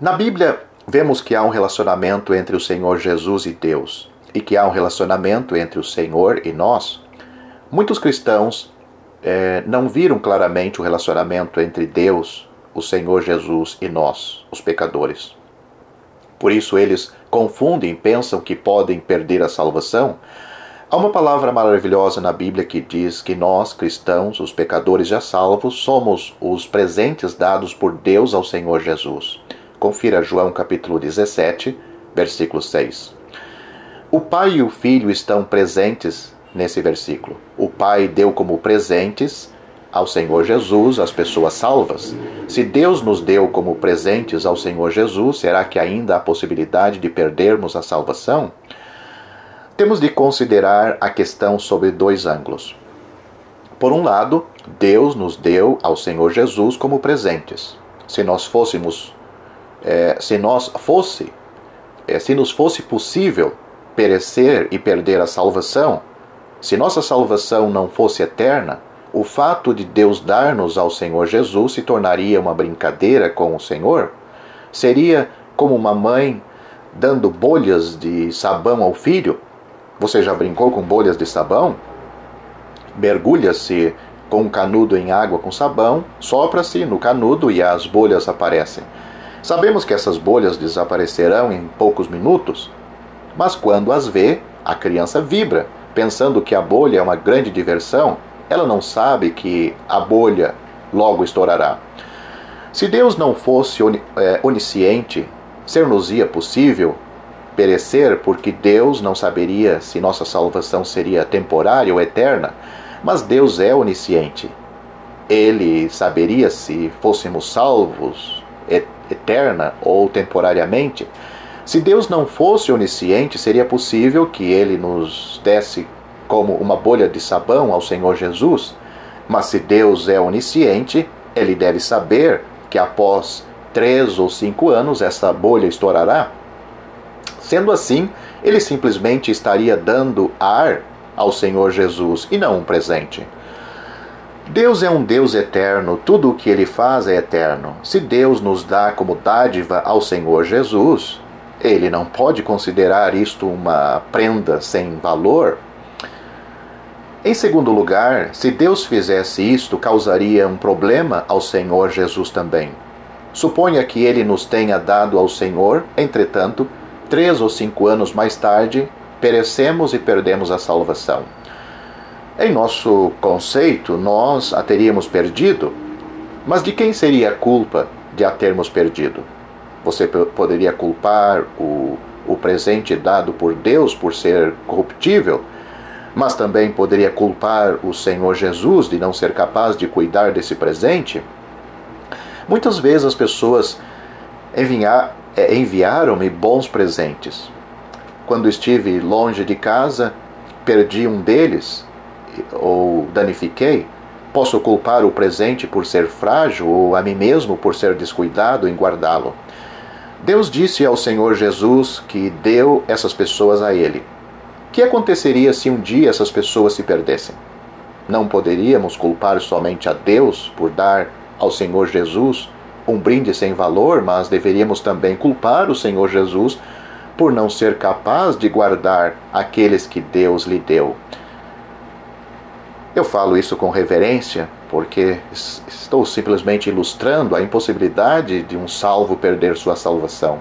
Na Bíblia, vemos que há um relacionamento entre o Senhor Jesus e Deus, e que há um relacionamento entre o Senhor e nós. Muitos cristãos não viram claramente o relacionamento entre Deus, o Senhor Jesus e nós, os pecadores. Por isso eles confundem, pensam que podem perder a salvação. Há uma palavra maravilhosa na Bíblia que diz que nós, cristãos, os pecadores já salvos, somos os presentes dados por Deus ao Senhor Jesus. Confira João capítulo 17, versículo 6. O Pai e o Filho estão presentes nesse versículo. O Pai deu como presentes ao Senhor Jesus as pessoas salvas. Se Deus nos deu como presentes ao Senhor Jesus, será que ainda há possibilidade de perdermos a salvação? Temos de considerar a questão sob dois ângulos. Por um lado, Deus nos deu ao Senhor Jesus como presentes. Se nos fosse possível perecer e perder a salvação, se nossa salvação não fosse eterna, o fato de Deus dar-nos ao Senhor Jesus se tornaria uma brincadeira com o Senhor? Seria como uma mãe dando bolhas de sabão ao filho? Você já brincou com bolhas de sabão? Mergulha-se com um canudo em água com sabão, sopra-se no canudo e as bolhas aparecem. Sabemos que essas bolhas desaparecerão em poucos minutos, mas quando as vê, a criança vibra, pensando que a bolha é uma grande diversão. Ela não sabe que a bolha logo estourará. Se Deus não fosse onisciente, ser-nos-ia possível perecer, porque Deus não saberia se nossa salvação seria temporária ou eterna, mas Deus é onisciente. Ele saberia se fôssemos salvos eterna ou temporariamente. Se Deus não fosse onisciente, seria possível que Ele nos desse como uma bolha de sabão ao Senhor Jesus? Mas se Deus é onisciente, Ele deve saber que após 3 ou 5 anos essa bolha estourará. Sendo assim, Ele simplesmente estaria dando ar ao Senhor Jesus e não um presente. Deus é um Deus eterno, tudo o que Ele faz é eterno. Se Deus nos dá como dádiva ao Senhor Jesus, Ele não pode considerar isto uma prenda sem valor. Em segundo lugar, se Deus fizesse isto, causaria um problema ao Senhor Jesus também. Suponha que Ele nos tenha dado ao Senhor, entretanto, 3 ou 5 anos mais tarde, perecemos e perdemos a salvação. Em nosso conceito, nós a teríamos perdido, mas de quem seria a culpa de a termos perdido? Você poderia culpar o presente dado por Deus por ser corruptível, mas também poderia culpar o Senhor Jesus de não ser capaz de cuidar desse presente? Muitas vezes as pessoas enviaram-me bons presentes. Quando estive longe de casa, perdi um deles ou danifiquei. Posso culpar o presente por ser frágil ou a mim mesmo por ser descuidado em guardá-lo. Deus disse ao Senhor Jesus que deu essas pessoas a Ele. O que aconteceria se um dia essas pessoas se perdessem? Não poderíamos culpar somente a Deus por dar ao Senhor Jesus um brinde sem valor, mas deveríamos também culpar o Senhor Jesus por não ser capaz de guardar aqueles que Deus lhe deu. Eu falo isso com reverência, porque estou simplesmente ilustrando a impossibilidade de um salvo perder sua salvação.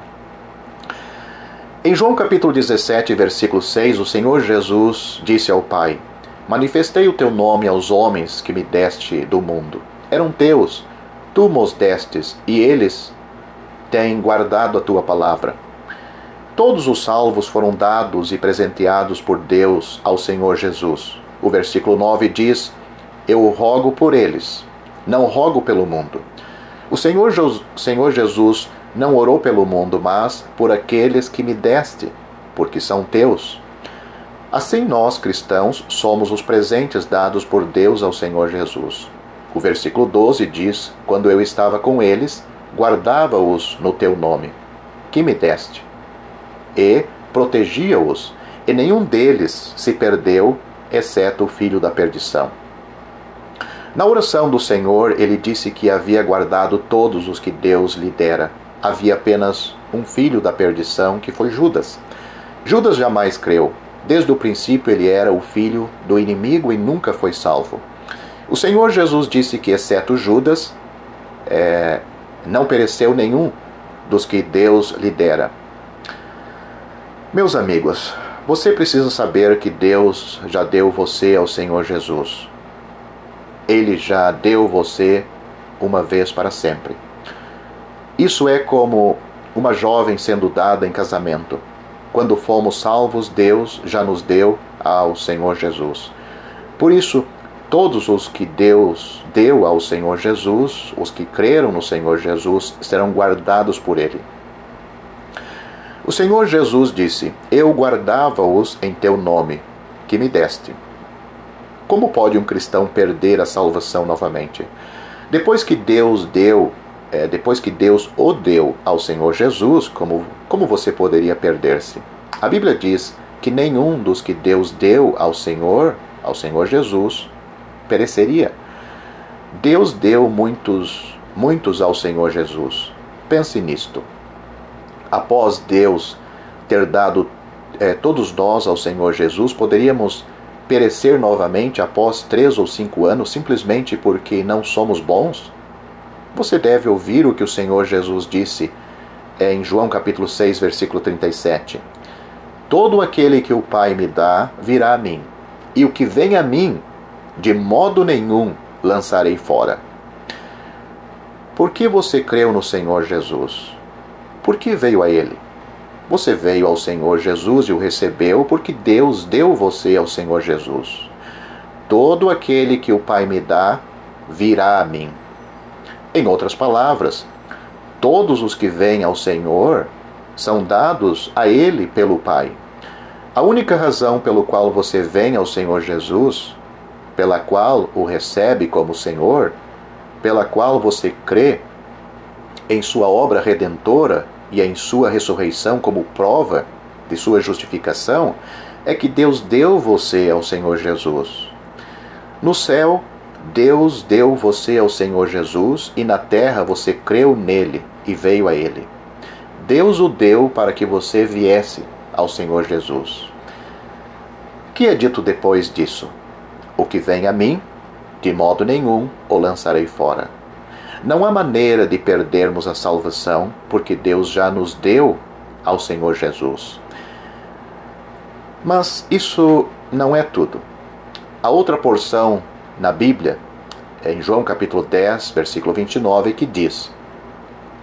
Em João capítulo 17, versículo 6, o Senhor Jesus disse ao Pai: Manifestei o teu nome aos homens que me deste do mundo. Eram teus, tu mos destes, e eles têm guardado a tua palavra. Todos os salvos foram dados e presenteados por Deus ao Senhor Jesus. O versículo 9 diz: Eu rogo por eles, não rogo pelo mundo. O Senhor Jesus não orou pelo mundo, mas por aqueles que me deste, porque são teus. Assim nós, cristãos, somos os presentes dados por Deus ao Senhor Jesus. O versículo 12 diz: Quando eu estava com eles, guardava-os no teu nome, que me deste, e protegia-os, e nenhum deles se perdeu, exceto o filho da perdição. Na oração do Senhor, ele disse que havia guardado todos os que Deus lhe dera. havia apenas um filho da perdição, que foi Judas. Judas jamais creu. Desde o princípio ele era o filho do inimigo e nunca foi salvo. O Senhor Jesus disse que, exceto Judas, não pereceu nenhum dos que Deus lhe dera. Meus amigos, você precisa saber que Deus já deu você ao Senhor Jesus. Ele já deu você uma vez para sempre. Isso é como uma jovem sendo dada em casamento. Quando fomos salvos, Deus já nos deu ao Senhor Jesus. Por isso, todos os que Deus deu ao Senhor Jesus, os que creram no Senhor Jesus, serão guardados por Ele. O Senhor Jesus disse: Eu guardava-os em teu nome, que me deste. Como pode um cristão perder a salvação novamente? Depois que Deus o deu ao Senhor Jesus, como você poderia perder-se? A Bíblia diz que nenhum dos que Deus deu ao Senhor Jesus, pereceria. Deus deu muitos ao Senhor Jesus. Pense nisto. Após Deus ter dado todos nós ao Senhor Jesus, poderíamos perecer novamente após 3 ou 5 anos, simplesmente porque não somos bons? Você deve ouvir o que o Senhor Jesus disse em João capítulo 6, versículo 37. Todo aquele que o Pai me dá, virá a mim, e o que vem a mim, de modo nenhum lançarei fora. Por que você creu no Senhor Jesus? Por que veio a Ele? Você veio ao Senhor Jesus e o recebeu porque Deus deu você ao Senhor Jesus. Todo aquele que o Pai me dá, virá a mim. Em outras palavras, todos os que vêm ao Senhor são dados a Ele pelo Pai. A única razão pelo qual você vem ao Senhor Jesus, pela qual o recebe como Senhor, pela qual você crê em sua obra redentora e em sua ressurreição como prova de sua justificação, é que Deus deu você ao Senhor Jesus. No céu, Deus deu você ao Senhor Jesus, e na terra você creu nele e veio a Ele. Deus o deu para que você viesse ao Senhor Jesus. O que é dito depois disso? O que vem a mim, de modo nenhum o lançarei fora. Não há maneira de perdermos a salvação, porque Deus já nos deu ao Senhor Jesus. Mas isso não é tudo. A outra porção na Bíblia, em João capítulo 10, versículo 29, que diz: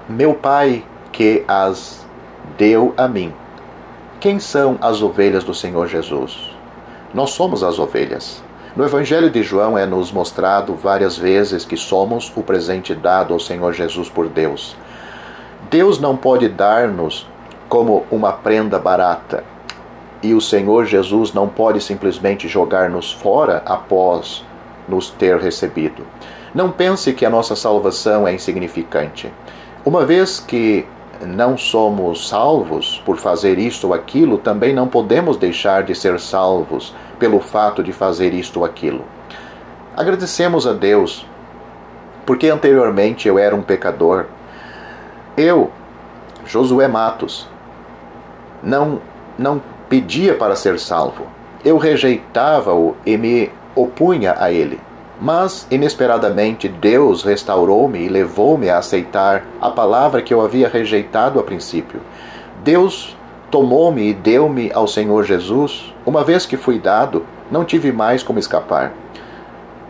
Meu Pai que as deu a mim. Quem são as ovelhas do Senhor Jesus? Nós somos as ovelhas. No Evangelho de João é nos mostrado várias vezes que somos o presente dado ao Senhor Jesus por Deus. Deus não pode dar-nos como uma prenda barata, e o Senhor Jesus não pode simplesmente jogar-nos fora após nos ter recebido. Não pense que a nossa salvação é insignificante. Uma vez que não somos salvos por fazer isto ou aquilo, também não podemos deixar de ser salvos pelo fato de fazer isto ou aquilo. Agradecemos a Deus, porque anteriormente eu era um pecador. Eu, Josué Matos, não pedia para ser salvo. Eu rejeitava-o e me opunha a ele. Mas, inesperadamente, Deus restaurou-me e levou-me a aceitar a palavra que eu havia rejeitado a princípio. Deus tomou-me e deu-me ao Senhor Jesus. Uma vez que fui dado, não tive mais como escapar.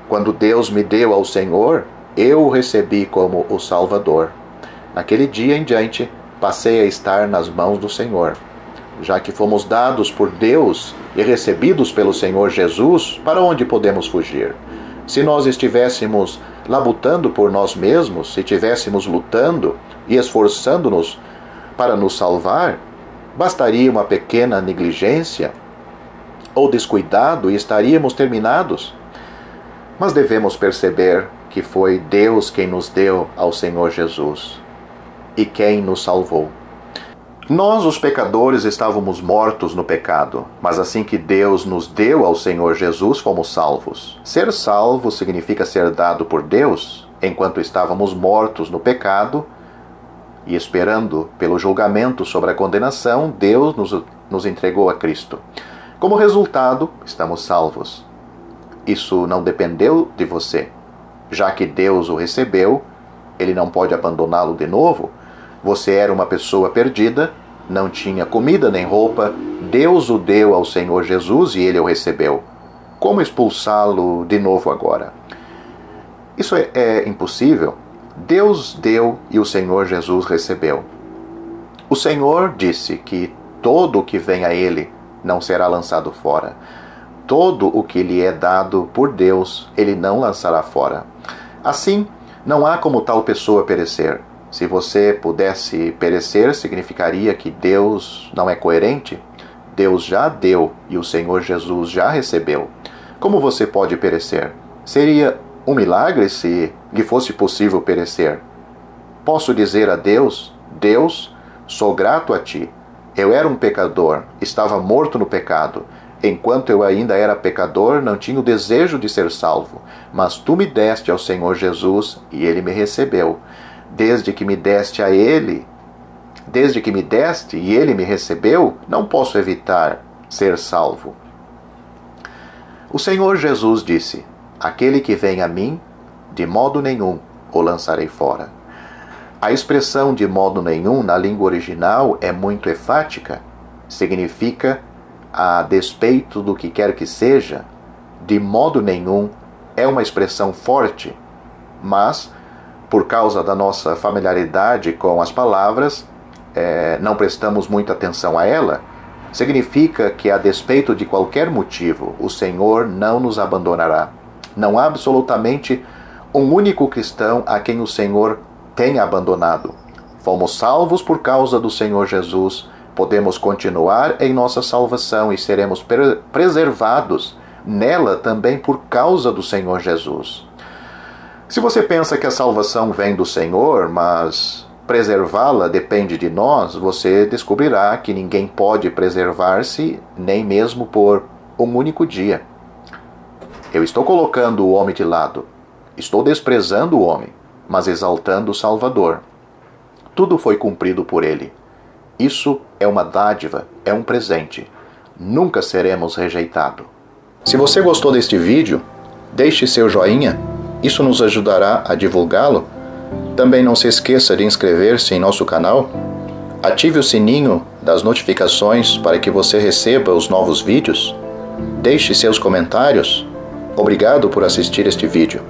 Quando Deus me deu ao Senhor, eu o recebi como o Salvador. Naquele dia em diante, passei a estar nas mãos do Senhor. Já que fomos dados por Deus e recebidos pelo Senhor Jesus, para onde podemos fugir? Se nós estivéssemos labutando por nós mesmos, se estivéssemos lutando e esforçando-nos para nos salvar, bastaria uma pequena negligência ou descuidado e estaríamos terminados. Mas devemos perceber que foi Deus quem nos deu ao Senhor Jesus e quem nos salvou. Nós, os pecadores, estávamos mortos no pecado, mas assim que Deus nos deu ao Senhor Jesus, fomos salvos. Ser salvo significa ser dado por Deus. Enquanto estávamos mortos no pecado, e esperando pelo julgamento sobre a condenação, Deus nos entregou a Cristo. Como resultado, estamos salvos. Isso não dependeu de você. Já que Deus o recebeu, Ele não pode abandoná-lo de novo. Você era uma pessoa perdida, não tinha comida nem roupa, Deus o deu ao Senhor Jesus e Ele o recebeu. Como expulsá-lo de novo agora? Isso é impossível. Deus deu e o Senhor Jesus recebeu. O Senhor disse que todo o que vem a Ele não será lançado fora. Todo o que lhe é dado por Deus, Ele não lançará fora. Assim, não há como tal pessoa perecer. Se você pudesse perecer, significaria que Deus não é coerente? Deus já deu e o Senhor Jesus já recebeu. Como você pode perecer? Seria um milagre se lhe fosse possível perecer. Posso dizer a Deus: Deus, sou grato a Ti. Eu era um pecador, estava morto no pecado. Enquanto eu ainda era pecador, não tinha o desejo de ser salvo. Mas Tu me deste ao Senhor Jesus e Ele me recebeu. Desde que me deste e Ele me recebeu, não posso evitar ser salvo. O Senhor Jesus disse: aquele que vem a mim, de modo nenhum o lançarei fora. A expressão de modo nenhum na língua original é muito enfática. Significa, a despeito do que quer que seja, de modo nenhum é uma expressão forte, mas, por causa da nossa familiaridade com as palavras, não prestamos muita atenção a ela. Significa que, a despeito de qualquer motivo, o Senhor não nos abandonará. Não há absolutamente um único cristão a quem o Senhor tenha abandonado. Fomos salvos por causa do Senhor Jesus. Podemos continuar em nossa salvação e seremos preservados nela também por causa do Senhor Jesus. Se você pensa que a salvação vem do Senhor, mas preservá-la depende de nós, você descobrirá que ninguém pode preservar-se nem mesmo por um único dia. Eu estou colocando o homem de lado. Estou desprezando o homem, mas exaltando o Salvador. Tudo foi cumprido por ele. Isso é uma dádiva, é um presente. Nunca seremos rejeitados. Se você gostou deste vídeo, deixe seu joinha. Isso nos ajudará a divulgá-lo. Também não se esqueça de inscrever-se em nosso canal. Ative o sininho das notificações para que você receba os novos vídeos. Deixe seus comentários. Obrigado por assistir este vídeo.